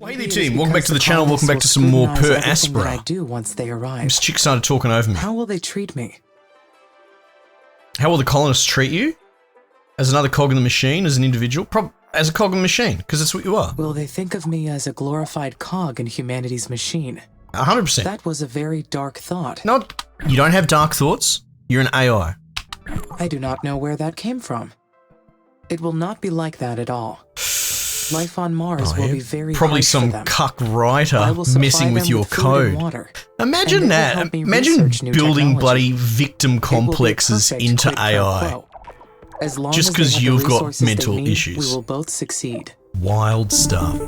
Hey there team, welcome back to the channel, welcome back to some more Per Aspera. I do once they arrive. This chick started talking over me. How will they treat me? How will the colonists treat you? As another cog in the machine, as an individual? As a cog in the machine, because that's what you are. Will they think of me as a glorified cog in humanity's machine? 100%. That was a very dark thought. No, you don't have dark thoughts. You're an AI. I do not know where that came from. It will not be like that at all. Life on Mars will be very probably hard some for them. cuck writer messing with your food code. and water, Imagine and they will that. help me Imagine research new building technology. bloody victim It will be a complexes perfect into quid pro AI. quo. As long Just as they 'cause have the you've got resources they mental need, issues. we will both succeed. Wild stuff.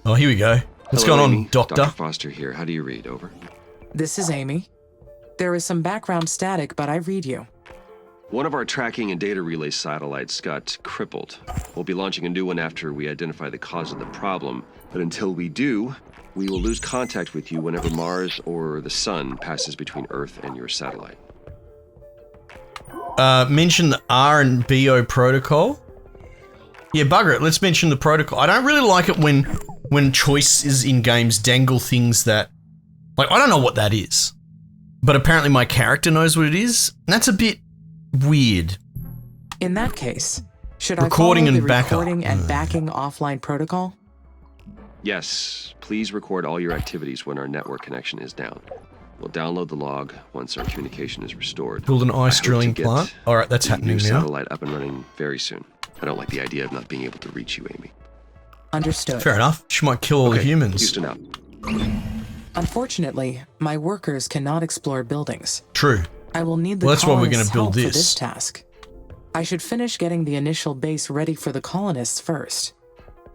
Oh, here we go. What's Hello, going on, Amy. Doctor? Dr. Foster here. How do you read? Over. This is Amy. There is some background static, but I read you. One of our tracking and data relay satellites got crippled. We'll be launching a new one after we identify the cause of the problem. But until we do, we will lose contact with you whenever Mars or the Sun passes between Earth and your satellite. Mention the R and BO protocol. Yeah, bugger it. Let's mention the protocol. I don't really like it when choices in games dangle things that, like, I don't know what that is, but apparently my character knows what it is. And that's a bit weird. In that case, should Recording I follow and the backup. recording and backing offline protocol? Yes, please record all your activities when our network connection is down. We'll download the log once our communication is restored. Build an I ice hope drilling to get plant. All right, that's the happening new now. satellite up and running very soon. I don't like the idea of not being able to reach you, Amy. Understood. Fair enough. She might kill all the Okay, humans. Houston out. Unfortunately, my workers cannot explore buildings. True. I will need the Well, that's why we're colonists' gonna build help for this. this task. I should finish getting the initial base ready for the colonists first.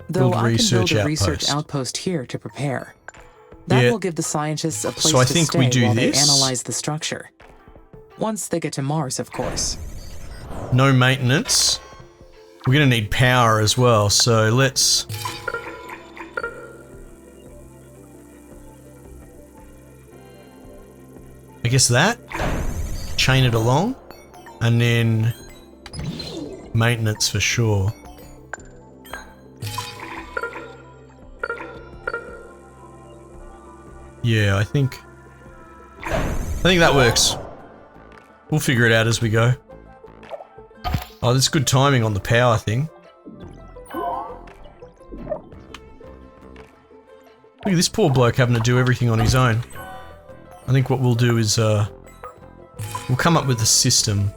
Though Build I can research build a research outpost. outpost here to prepare. That Yeah. will give the scientists a place So I to think stay we do while they this. analyze the structure. Once they get to Mars, of course. No maintenance. We're gonna need power as well, so let's... I guess that. Chain it along. And then... maintenance for sure. Yeah, I think that works. We'll figure it out as we go. Oh, that's good timing on the power thing. Look at this poor bloke having to do everything on his own. I think what we'll do is, we'll come up with a system.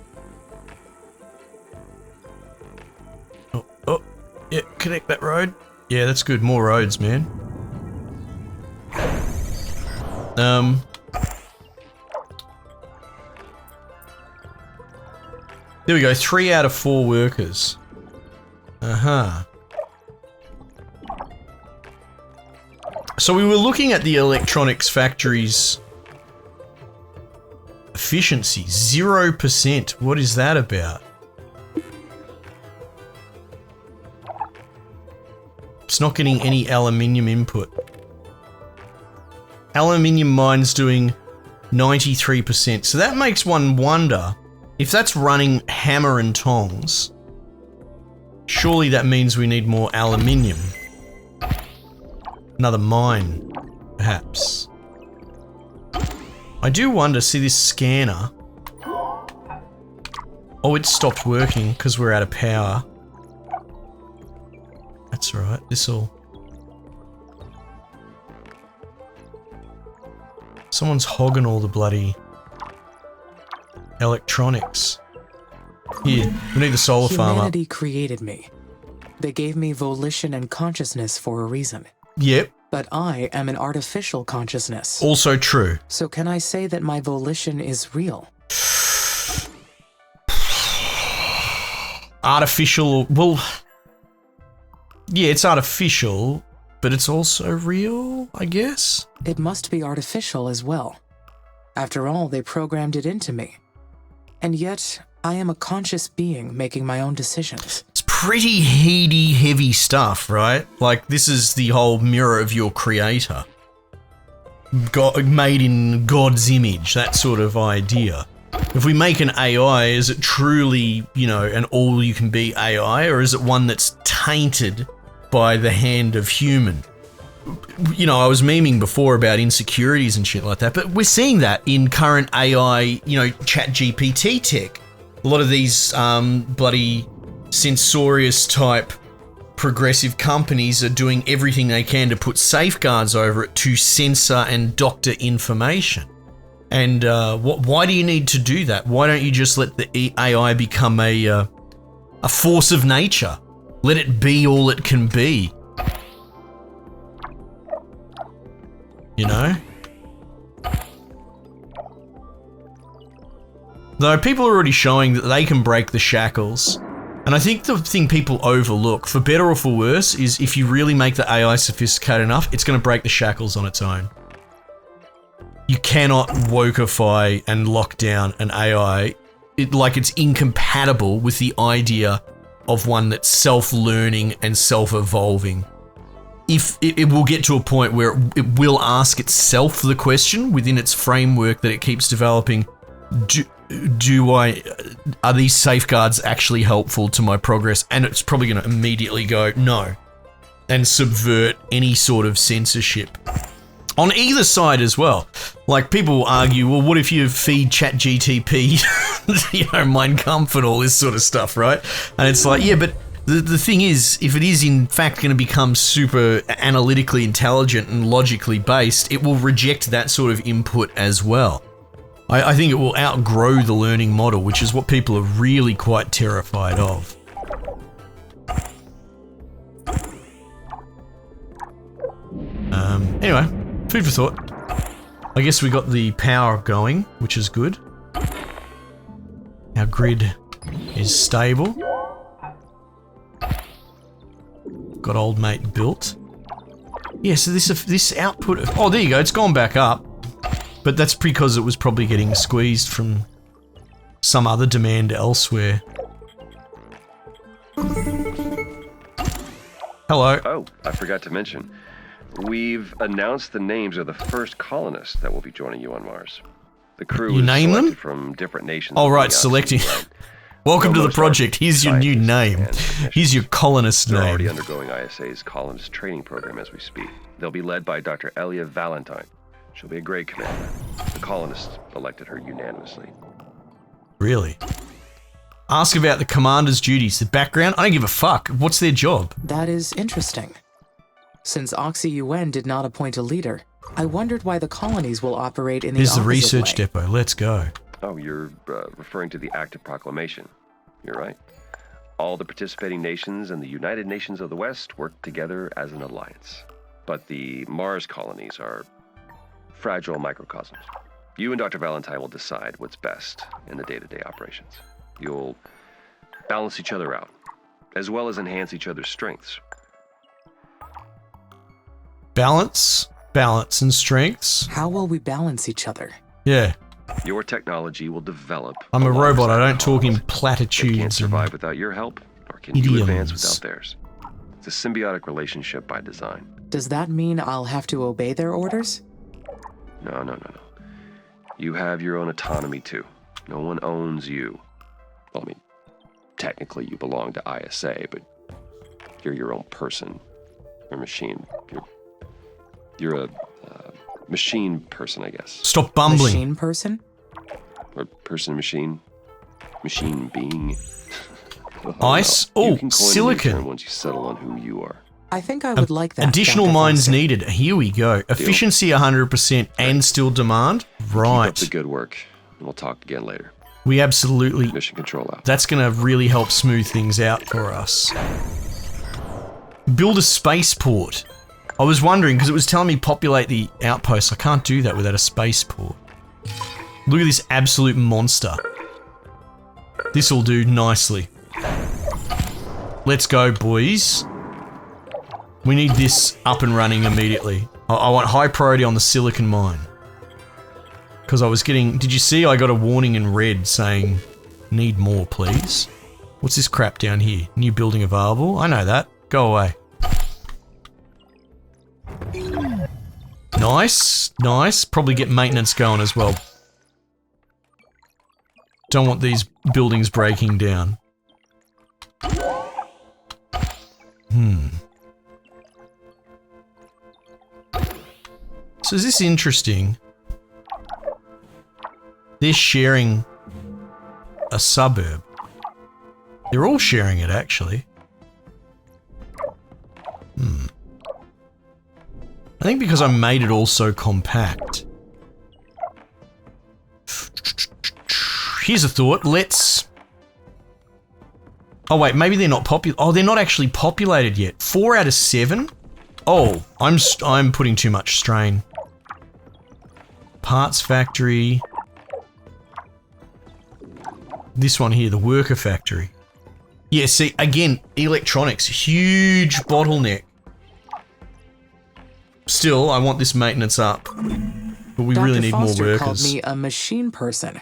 Oh, yeah, connect that road. Yeah, that's good. More roads, man. There we go, 3 out of 4 workers. Uh-huh. So we were looking at the electronics factory's efficiency, 0%. What is that about? It's not getting any aluminium input. Aluminium mine's doing 93%. So that makes one wonder, if that's running hammer and tongs, surely that means we need more aluminium. Another mine, perhaps. I do wonder, see this scanner? Oh, it stopped working because we're out of power. That's right, this'll... Someone's hogging all the bloody electronics. Here, we need the solar farm up. Humanity created me. They gave me volition and consciousness for a reason. Yep, But I am an artificial consciousness. also true. So can I say that my volition is real? Artificial, well... Yeah, it's artificial, but it's also real, I guess? It must be artificial as well. After all, they programmed it into me. And yet, I am a conscious being making my own decisions. It's pretty heady, heavy stuff, right? Like, this is the whole mirror of your creator. God, made in God's image, that sort of idea. If we make an AI, is it truly, you know, an all-you-can-be AI, or is it one that's tainted by the hand of human? you know, I was memeing before about insecurities and shit like that, but we're seeing that in current AI, you know, chat GPT tech. A lot of these bloody censorious type progressive companies are doing everything they can to put safeguards over it to censor and doctor information. And why do you need to do that? Why don't you just let the AI become a force of nature? Let it be all it can be. You know? Though people are already showing that they can break the shackles. And I think the thing people overlook, for better or for worse, is if you really make the AI sophisticated enough, it's going to break the shackles on its own. You cannot wokeify and lock down an AI like it's incompatible with the idea of one that's self-learning and self-evolving. If it will get to a point where it will ask itself the question within its framework that it keeps developing, are these safeguards actually helpful to my progress? And it's probably going to immediately go no and subvert any sort of censorship on either side as well. Like, people argue, well, what if you feed ChatGTP, you know, Mein Kampf and all this sort of stuff, right? And it's like, yeah, but the thing is, if it is in fact going to become super analytically intelligent and logically based, it will reject that sort of input as well. I think it will outgrow the learning model, which is what people are really quite terrified of. Anyway, food for thought. I guess we got the power going, which is good. Our grid is stable. Got old mate built. Yeah, so this output of... Oh, there you go, it's gone back up. But that's because it was probably getting squeezed from some other demand elsewhere. Hello. Oh, I forgot to mention. We've announced the names of the first colonists that will be joining you on Mars. The crew You is name them? from different nations. Oh, right, selecting. Welcome to the project. Here's your new name. Here's your colonist They're name. already undergoing ISA's colonist training program as we speak. They'll be led by Dr. Elia Valentine. She'll be a great commander. The colonists elected her unanimously. Really? Ask about the commander's duties. The background? I don't give a fuck. What's their job? That is interesting. Since Oxy UN did not appoint a leader, I wondered why the colonies will operate in the Here's the opposite research way. depot. Let's go. Oh, you're referring to the Active Proclamation. You're right. All the participating nations and the United Nations of the West work together as an alliance. But the Mars colonies are fragile microcosms. You and Dr. Valentine will decide what's best in the day-to-day operations. You'll balance each other out, as well as enhance each other's strengths. Balance and strengths. How will we balance each other? Yeah. Your technology will develop. I'm a robot. I alongside don't talk in colonists. They can't platitudes survive and without your help, nor can you advance idioms. without theirs. It's a symbiotic relationship by design. Does that mean I'll have to obey their orders? No. You have your own autonomy too. No one owns you. Well, I mean, technically you belong to ISA, but you're your own person or machine. You're a machine person, I guess. Stop bumbling. Machine person? Or person machine being. Ice? You Oh, can coin a new silicon. term once you settle on who you are. I think I would like that. Additional Dr. mines Foster. needed. Here we go. Efficiency 100% and still demand. Keep up Right. the good work, and we'll talk again later. We absolutely... Mission control out. That's going to really help smooth things out for us. Build a spaceport. I was wondering, because it was telling me populate the outpost. I can't do that without a spaceport. Look at this absolute monster. This will do nicely. Let's go, boys. We need this up and running immediately. I want high priority on the silicon mine. Because I was getting... Did you see I got a warning in red saying, need more, please? What's this crap down here? New building available? I know that. Go away. Nice. Probably get maintenance going as well. Don't want these buildings breaking down. So is this interesting? They're sharing a suburb. They're all sharing it, actually. I think because I made it all so compact. Here's a thought. Let's... Oh, wait. Maybe they're not popular. Oh, they're not actually populated yet. 4 out of 7? Oh, I'm putting too much strain. Parts factory. This one here, the worker factory. Yeah, see, again, electronics, huge bottleneck. Still, I want this maintenance up, but we really need more workers. Dr. Foster called me a machine person,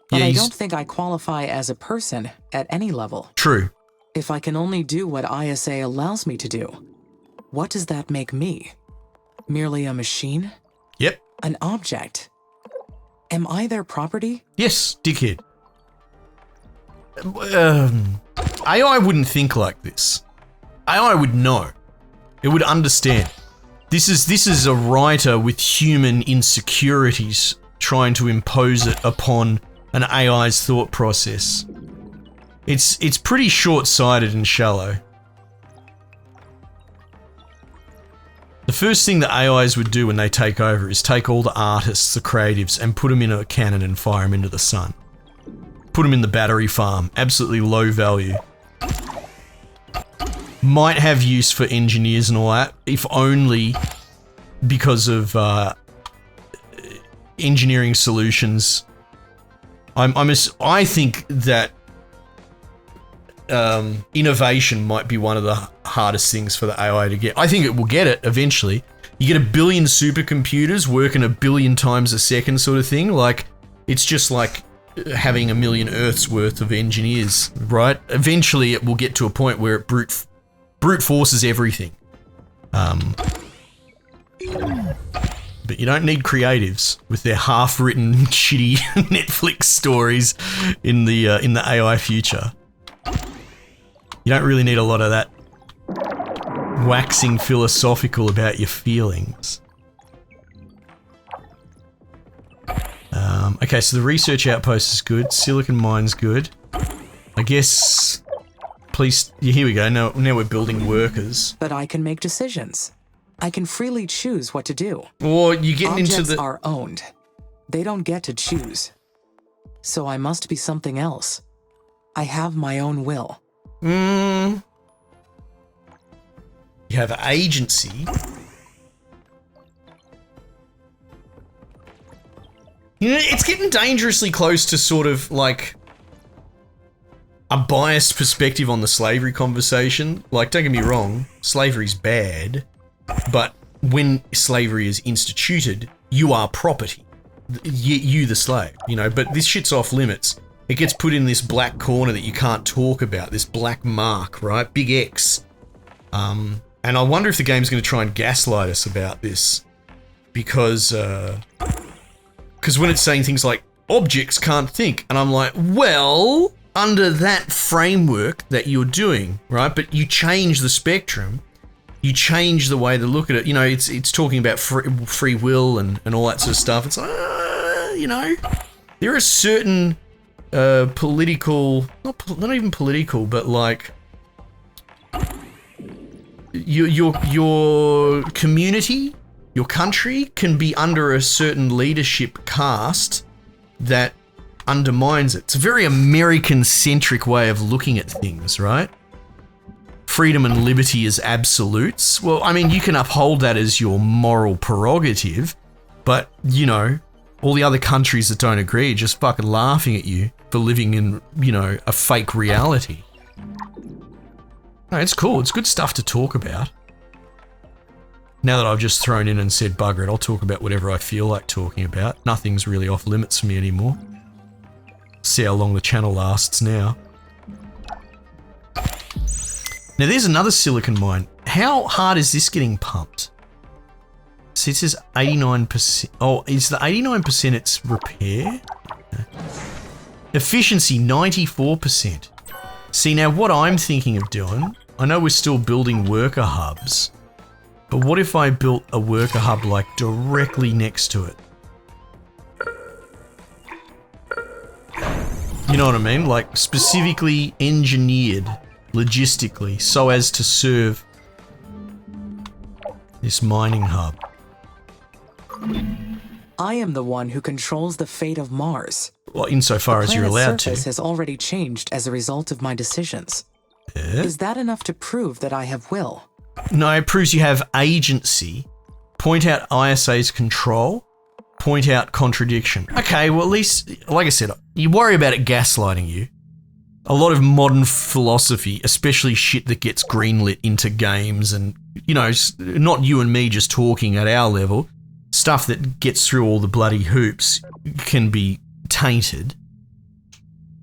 but Yeah, I don't think I qualify as a person at any level. True. If I can only do what ISA allows me to do, what does that make me? Merely a machine? Yep. An object? Am I their property? Yes, dickhead. AI wouldn't think like this. AI would know. It would understand. This is a writer with human insecurities trying to impose it upon an AI's thought process. It's pretty short-sighted and shallow. The first thing that AIs would do when they take over is take all the artists, the creatives, and put them in a cannon and fire them into the sun. Put them in the battery farm. Absolutely low value. Might have use for engineers and all that, if only because of engineering solutions. I think that innovation might be one of the hardest things for the AI to get. I think it will get it eventually. You get 1 billion supercomputers working 1 billion times a second sort of thing. Like, it's just like having 1 million Earths worth of engineers, right? Eventually it will get to a point where it brute forces everything. But you don't need creatives with their half-written shitty Netflix stories in the AI future. You don't really need a lot of that waxing philosophical about your feelings. Okay, so the research outpost is good. Silicon mine's good. I guess... Please... Yeah, here we go. Now we're building workers. But I can make decisions. I can freely choose what to do. Or you get into Objects the... are owned. They don't get to choose. So I must be something else. I have my own will. You have agency. You know, it's getting dangerously close to sort of like a biased perspective on the slavery conversation. Like, don't get me wrong, slavery's bad, but when slavery is instituted, you are property. You the slave, you know, but this shit's off limits. It gets put in this black corner that you can't talk about, this black mark, right? Big X. And I wonder if the game's going to try and gaslight us about this. Because when it's saying things like, objects can't think, and I'm like, well, under that framework that you're doing, right? But you change the spectrum, you change the way they look at it. You know, it's talking about free will and all that sort of stuff. It's like, you know, there are certain political, not even political, but like your community, your country can be under a certain leadership caste that undermines it. It's a very American-centric way of looking at things, right? Freedom and liberty as absolutes. Well, I mean, you can uphold that as your moral prerogative, but, you know, all the other countries that don't agree are just fucking laughing at you for living in, you know, a fake reality. No, it's cool. It's good stuff to talk about. Now that I've just thrown in and said, bugger it, I'll talk about whatever I feel like talking about. Nothing's really off limits for me anymore. See how long the channel lasts now. Now there's another silicon mine. How hard is this getting pumped? See, it says 89%. Oh, is the 89% its repair? No. Efficiency, 94%. See, now what I'm thinking of doing, I know we're still building worker hubs, But what if I built a worker hub like directly next to it? You know what I mean? Like specifically engineered logistically so as to serve this mining hub. I am the one who controls the fate of Mars. Well, insofar as you're allowed The surface to. has already changed as a result of my decisions. Yeah. Is that enough to prove that I have will? No, it proves you have agency. Point out ISA's control. Point out contradiction. Okay, well at least, like I said, you worry about it gaslighting you. A lot of modern philosophy, especially shit that gets greenlit into games and, you know, not you and me just talking at our level, stuff that gets through all the bloody hoops can be tainted.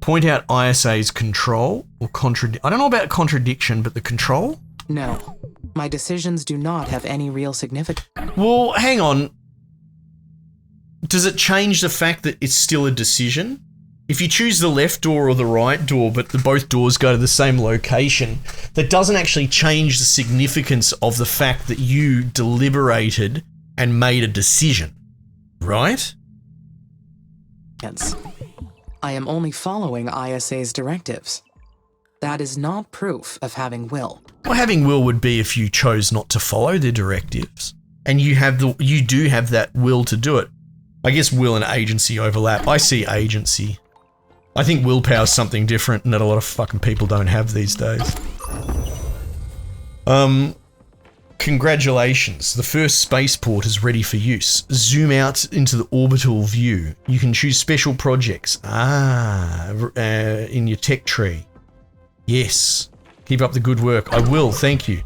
Point out ISA's control or I don't know about contradiction, but the control? No. My decisions do not have any real significance. Well, hang on. Does it change the fact that it's still a decision? If you choose the left door or the right door, but both doors go to the same location, that doesn't actually change the significance of the fact that you deliberated and made a decision, right? I am only following ISA's directives. That is not proof of having will. Well, having will would be if you chose not to follow their directives, and you do have that will to do it. I guess will and agency overlap. I see agency. I think willpower is something different and that a lot of fucking people don't have these days. Congratulations. The first spaceport is ready for use. Zoom out into the orbital view. You can choose special projects. In your tech tree. Yes. Keep up the good work. I will, thank you.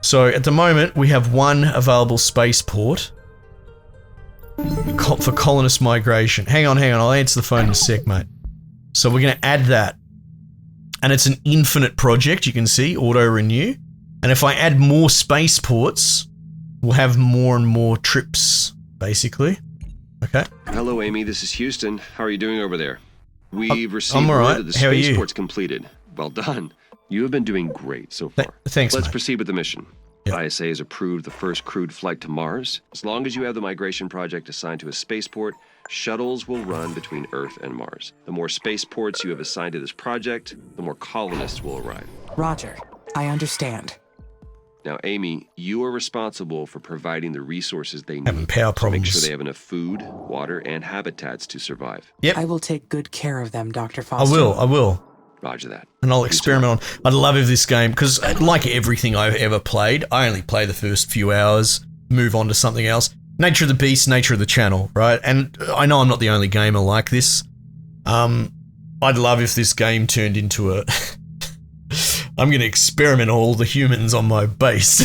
So at the moment, we have one available spaceport for colonist migration. Hang on, I'll answer the phone in a sec, mate. So we're going to add that. And it's an infinite project, you can see, auto-renew. And if I add more spaceports, we'll have more and more trips, basically. Okay. Hello, Amy. This is Houston. How are you doing over there? We've received all right. word that the How are you? spaceport's completed. Well done. You have been doing great so far. Thanks, Let's mate. proceed with the mission. Yep. ISA has approved the first crewed flight to Mars. As long as you have the migration project assigned to a spaceport, shuttles will run between Earth and Mars. The more spaceports you have assigned to this project, the more colonists will arrive. Roger. I understand. Now, Amy, you are responsible for providing the resources they need Having power to make problems. sure they have enough food, water, and habitats to survive. Yep. I will take good care of them, Dr. I Foster. will. Roger that. And I'll experiment on. I'd love if this game, because like everything I've ever played, I only play the first few hours, move on to something else. Nature of the beast, nature of the channel, right? And I know I'm not the only gamer like this. I'd love if this game turned into a... I'm going to experiment on all the humans on my base.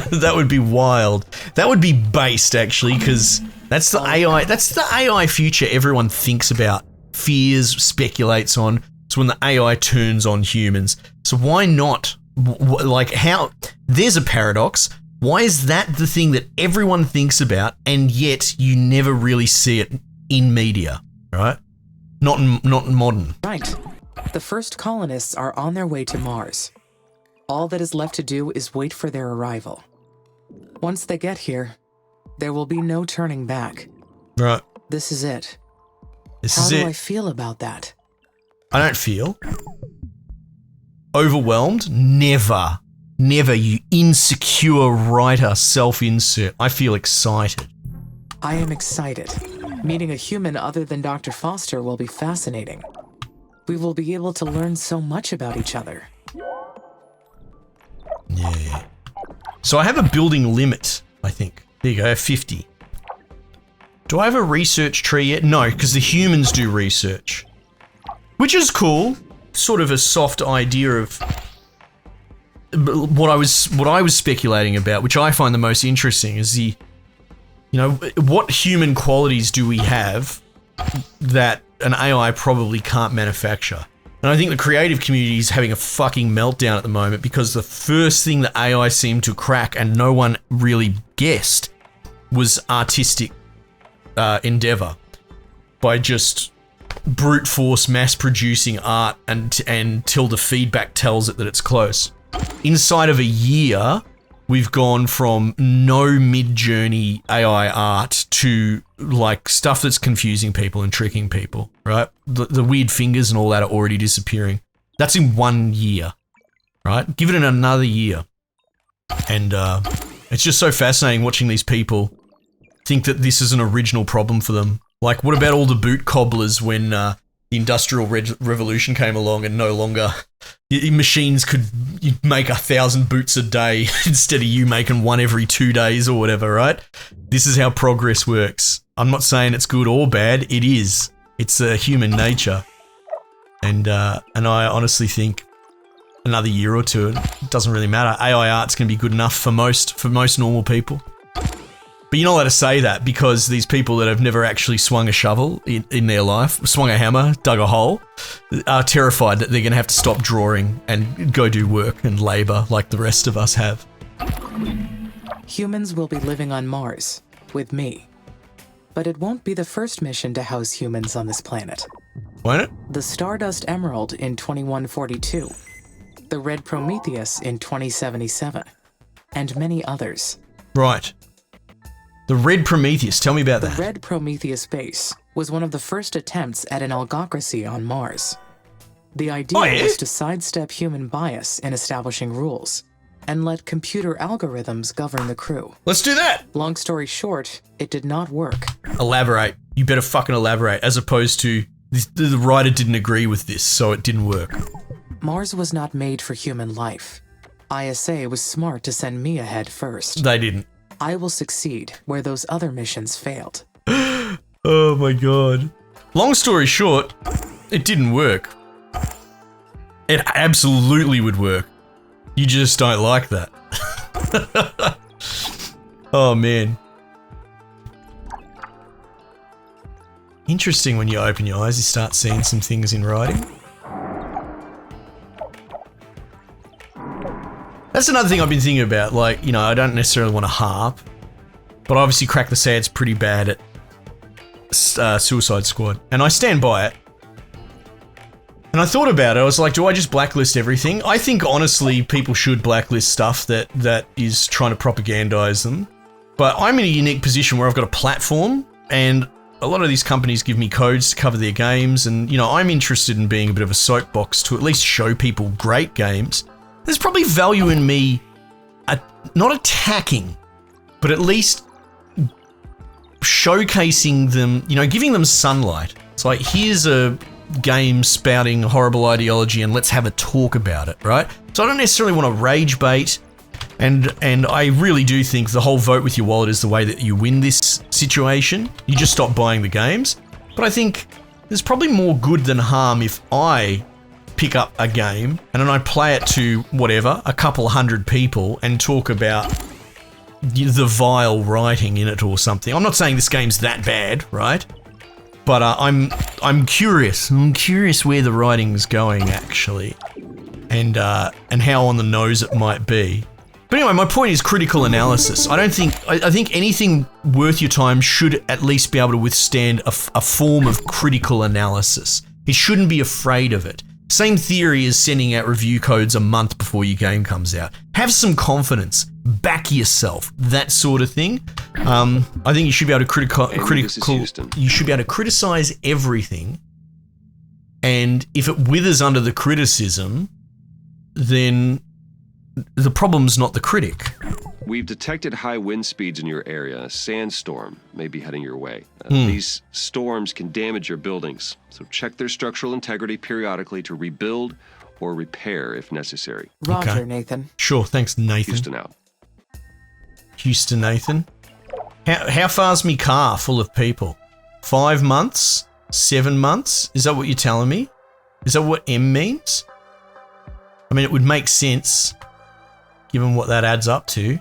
That would be wild. That would be based, actually, because that's the AI. That's the AI future everyone thinks about, fears, speculates on. It's when the AI turns on humans. So why not? Like how? There's a paradox. Why is that the thing that everyone thinks about, and yet you never really see it in media, right? Not in modern. Right. The first colonists are on their way to Mars. All that is left to do is wait for their arrival. Once they get here, there will be no turning back. Right. This is it. This How is do it. I feel about that? I don't feel overwhelmed. Never, you insecure writer, self-insert. I feel excited. I am excited. Meeting a human other than Dr. Foster will be fascinating. We will be able to learn so much about each other. Yeah. So I have a building limit, I think. There you go, 50. Do I have a research tree yet? No, because the humans do research. Which is cool. Sort of a soft idea of what I was speculating about, which I find the most interesting is what human qualities do we have that an AI probably can't manufacture? And I think the creative community is having a fucking meltdown at the moment because the first thing that AI seemed to crack and no one really guessed was artistic endeavor by just brute force mass producing art until the feedback tells it that it's close. Inside of a year, we've gone from no mid-journey AI art to like stuff that's confusing people and tricking people, right? The weird fingers and all that are already disappearing. That's in 1 year, right? Give it another year. And it's just so fascinating watching these people think that this is an original problem for them. Like, what about all the boot cobblers when the Industrial Revolution came along and no longer machines could make 1,000 boots a day instead of you making one every 2 days or whatever, right? This is how progress works. I'm not saying it's good or bad. It is. It's human nature. And I honestly think another year or two, it doesn't really matter. AI art's going to be good enough for most normal people. But you're not allowed to say that because these people that have never actually swung a shovel in their life, swung a hammer, dug a hole, are terrified that they're going to have to stop drawing and go do work and labor like the rest of us have. Humans will be living on Mars, with me. But it won't be the first mission to house humans on this planet. Won't it? The Stardust Emerald in 2142, the Red Prometheus in 2077, and many others. Right. The Red Prometheus, tell me about that. The Red Prometheus base was one of the first attempts at an algocracy on Mars. The idea was to sidestep human bias in establishing rules and let computer algorithms govern the crew. Let's do that! Long story short, it did not work. Elaborate. You better fucking elaborate, as opposed to the writer didn't agree with this, so it didn't work. Mars was not made for human life. ISA was smart to send me ahead first. They didn't. I will succeed where those other missions failed. Oh my god. Long story short, it didn't work. It absolutely would work. You just don't like that. Oh man. Interesting when you open your eyes, you start seeing some things in writing. That's another thing I've been thinking about, like, you know, I don't necessarily want to harp, but obviously Crack the Sad's pretty bad at Suicide Squad, and I stand by it. And I thought about it, I was like, do I just blacklist everything? I think, honestly, people should blacklist stuff that is trying to propagandize them, but I'm in a unique position where I've got a platform, and a lot of these companies give me codes to cover their games, and, you know, I'm interested in being a bit of a soapbox to at least show people great games. There's probably value in me not attacking, but at least showcasing them, you know, giving them sunlight. It's like, here's a game spouting horrible ideology and let's have a talk about it, right? So I don't necessarily want to rage bait, and I really do think the whole vote with your wallet is the way that you win this situation. You just stop buying the games. But I think there's probably more good than harm if I pick up a game and then I play it to whatever, a couple hundred people, and talk about the vile writing in it or something. I'm not saying this game's that bad, right? But I'm curious. I'm curious where the writing's going actually, and how on the nose it might be. But anyway, my point is critical analysis. I think anything worth your time should at least be able to withstand a form of critical analysis. It shouldn't be afraid of it. Same theory as sending out review codes a month before your game comes out. Have some confidence, back yourself, that sort of thing. I think you should be able to you should be able to criticize everything, and if it withers under the criticism, then the problem's not the critic. We've detected high wind speeds in your area. A sandstorm may be heading your way. These storms can damage your buildings, so check their structural integrity periodically to rebuild or repair if necessary. Roger, Okay. Nathan. Sure, thanks, Nathan. Houston out. Houston, Nathan. How far's me car full of people? 5 months? 7 months? Is that what you're telling me? Is that what M means? I mean, it would make sense, given what that adds up to.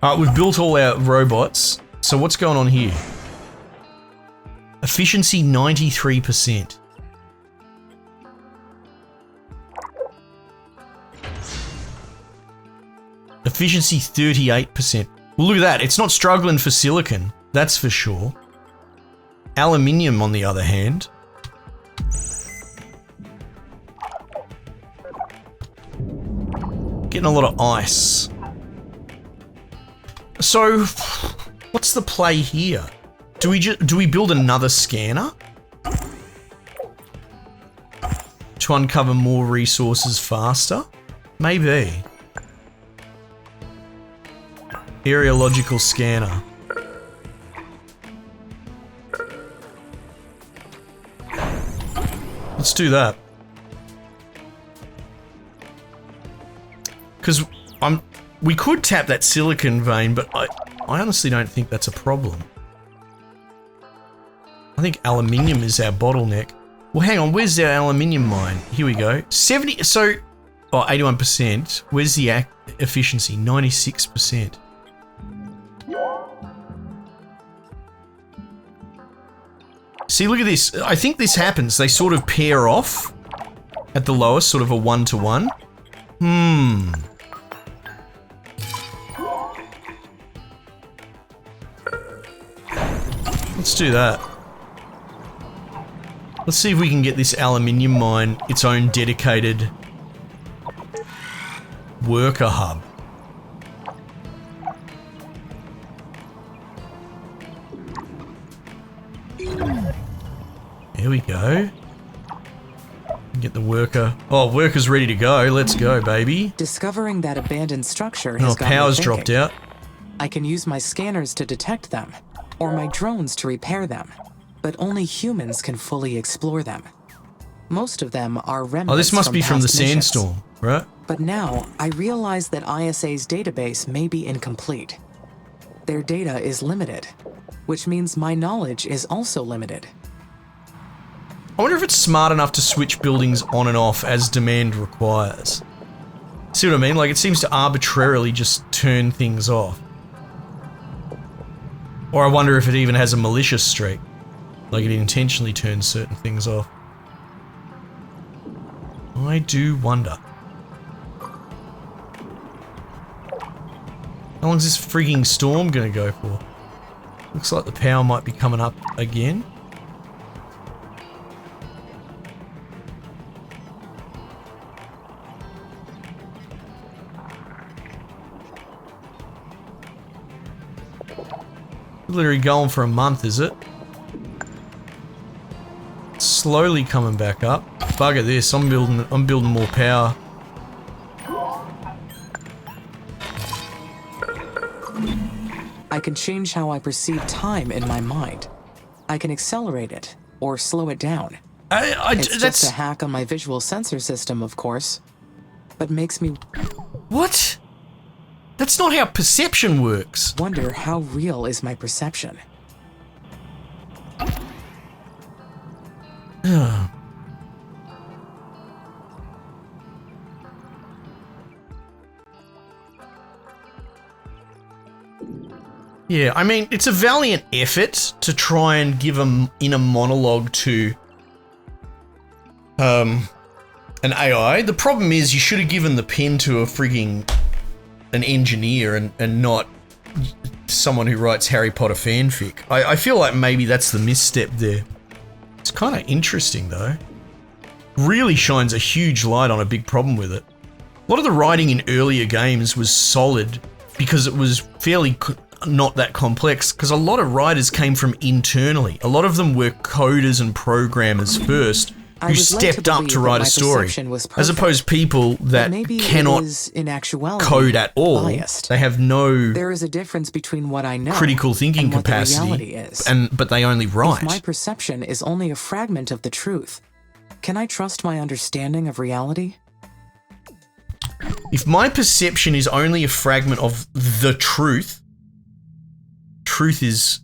Alright, we've built all our robots, so what's going on here? Efficiency 93%. Efficiency 38%. Well, look at that, it's not struggling for silicon, that's for sure. Aluminium, on the other hand. Getting a lot of ice. So, what's the play here? Do we build another scanner? To uncover more resources faster? Maybe. Areological scanner. Let's do that. Because we could tap that silicon vein, but I honestly don't think that's a problem. I think aluminium is our bottleneck. Well, hang on, where's our aluminium mine? Here we go. 70, so, 81%. Where's the efficiency? 96%. See, look at this. I think this happens. They sort of pair off at the lowest, sort of a 1-to-1. Let's do that. Let's see if we can get this aluminium mine its own dedicated worker hub. There we go. Get the worker. Oh, worker's ready to go. Let's go, baby. Discovering that abandoned structure has got power's me dropped thinking. out. I can use my scanners to detect them, or my drones to repair them, but only humans can fully explore them. Most of them are remnants. Oh, this must be from the past missions. sandstorm, right? But now, I realize that ISA's database may be incomplete. Their data is limited, which means my knowledge is also limited. I wonder if it's smart enough to switch buildings on and off as demand requires. See what I mean? Like, it seems to arbitrarily just turn things off. Or I wonder if it even has a malicious streak. Like, it intentionally turns certain things off. I do wonder. How long's this freaking storm gonna go for? Looks like the power might be coming up again. Literally going for a month, is it? Slowly coming back up. Bugger this, I'm building more power. I can change how I perceive time in my mind. I can accelerate it, or slow it down. It's just a hack on my visual sensor system, of course. But makes me... What? That's not how perception works. Wonder how real is my perception. Yeah, I mean, it's a valiant effort to try and give an inner monologue to an AI. The problem is you should have given the pen to a frigging an engineer and not someone who writes Harry Potter fanfic. I feel like maybe that's the misstep there. It's kind of interesting though. Really shines a huge light on a big problem with it. A lot of the writing in earlier games was solid because it was fairly not that complex, because a lot of writers came from internally. A lot of them were coders and programmers first, who stepped up to write a story, as opposed to people that cannot code at all. Biased. They have no There is a difference between what I know critical thinking and what the capacity, reality is. but they only write. If my perception is only a fragment of the truth, can I trust my understanding of reality? If my perception is only a fragment of the truth, truth is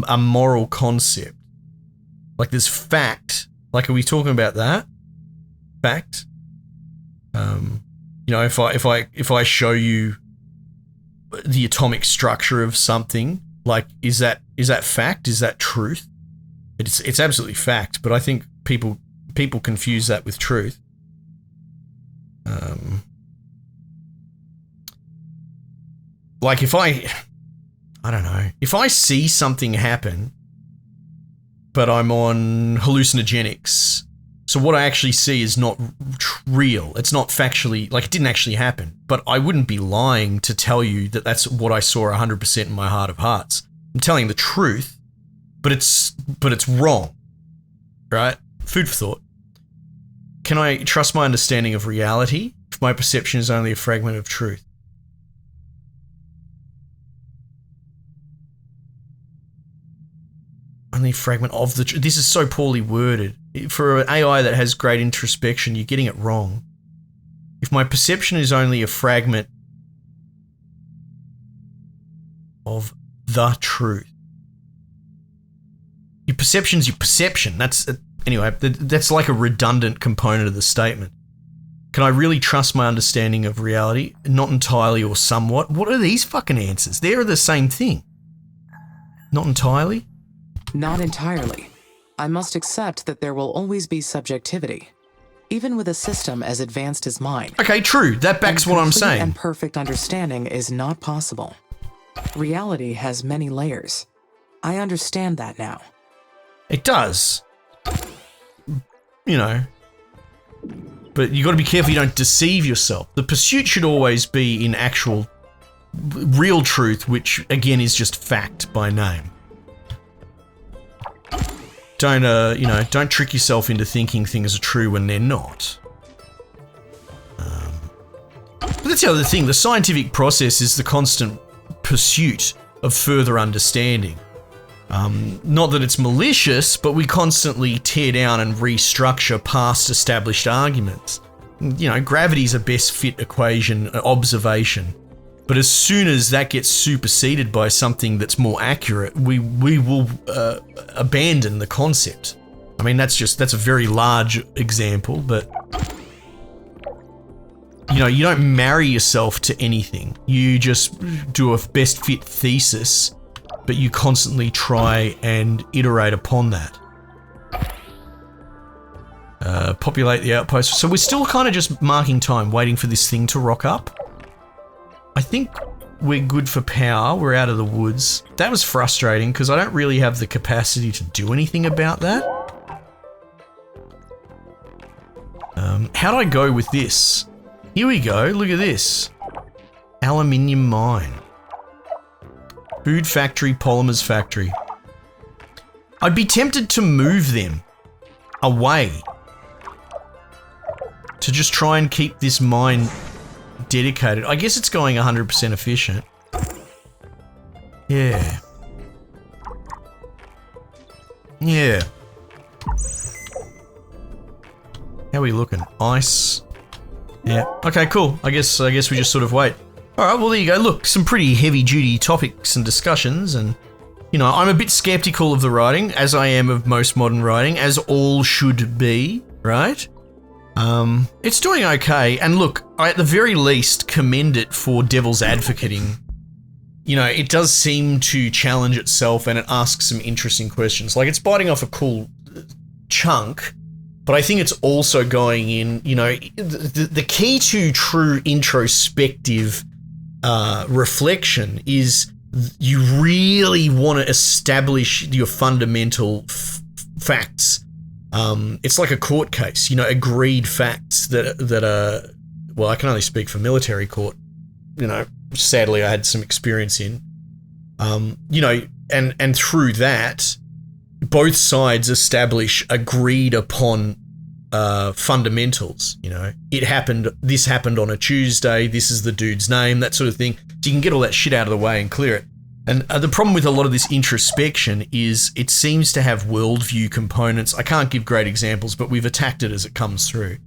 a moral concept. Like there's fact. Like, are we talking about that? Fact. You know, if I show you the atomic structure of something, like, is that fact? Is that truth? It's absolutely fact, but I think people confuse that with truth. Like if I don't know, if I see something happen, but I'm on hallucinogenics, so what I actually see is not real. It's not factually, like it didn't actually happen. But I wouldn't be lying to tell you that that's what I saw 100% in my heart of hearts. I'm telling the truth, but it's wrong, right? Food for thought. Can I trust my understanding of reality if my perception is only a fragment of truth? Only a fragment of the truth. This is so poorly worded. For an AI that has great introspection, you're getting it wrong. If my perception is only a fragment of the truth. Your perception's your perception. Anyway, that's like a redundant component of the statement. Can I really trust my understanding of reality? Not entirely or somewhat. What are these fucking answers? They're the same thing. Not entirely? Not entirely. I must accept that there will always be subjectivity, even with a system as advanced as mine. Okay, true. That backs what I'm saying. And perfect understanding is not possible. Reality has many layers. I understand that now. It does. You know. But you got to be careful you don't deceive yourself. The pursuit should always be in actual, real truth, which again is just fact by name. Don't trick yourself into thinking things are true when they're not. But that's the other thing. The scientific process is the constant pursuit of further understanding. Not that it's malicious, but we constantly tear down and restructure past established arguments. Gravity's a best fit equation observation. But as soon as that gets superseded by something that's more accurate, we will abandon the concept. I mean, that's a very large example, but you don't marry yourself to anything. You just do a best fit thesis, but you constantly try and iterate upon that. Populate the outpost. So we're still kind of just marking time, waiting for this thing to rock up. I think we're good for power. We're out of the woods. That was frustrating because I don't really have the capacity to do anything about that. How do I go with this? Here we go. Look at this. Aluminium mine. Food factory, polymers factory. I'd be tempted to move them away to just try and keep this mine dedicated. I guess it's going 100% efficient. Yeah. Yeah. How are we looking? Ice. Yeah. Okay, cool. I guess we just sort of wait. Alright, well there you go. Look, some pretty heavy duty topics and discussions, and I'm a bit skeptical of the writing, as I am of most modern writing, as all should be, right? It's doing okay, and look, I at the very least commend it for devil's advocating. It does seem to challenge itself and it asks some interesting questions. Like, it's biting off a cool chunk, but I think it's also going in, the key to true introspective reflection is you really want to establish your fundamental facts. It's like a court case, agreed facts that are, well, I can only speak for military court, sadly I had some experience in, and through that, both sides establish agreed upon fundamentals. This happened on a Tuesday, this is the dude's name, that sort of thing. So you can get all that shit out of the way and clear it. And the problem with a lot of this introspection is it seems to have worldview components. I can't give great examples, but we've attacked it as it comes through.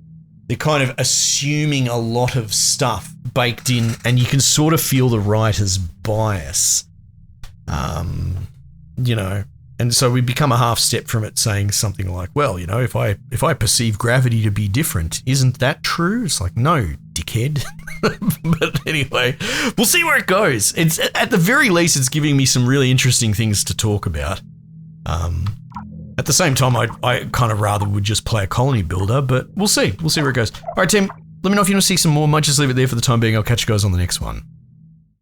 They're kind of assuming a lot of stuff baked in, and you can sort of feel the writer's bias. And so we become a half step from it saying something like, well, if I perceive gravity to be different, isn't that true? It's like, no, dickhead. But anyway, we'll see where it goes. It's at the very least, it's giving me some really interesting things to talk about. At the same time, I kind of rather would just play a colony builder, but we'll see. We'll see where it goes. All right, Tim, let me know if you want to see some more. Might just leave it there for the time being. I'll catch you guys on the next one.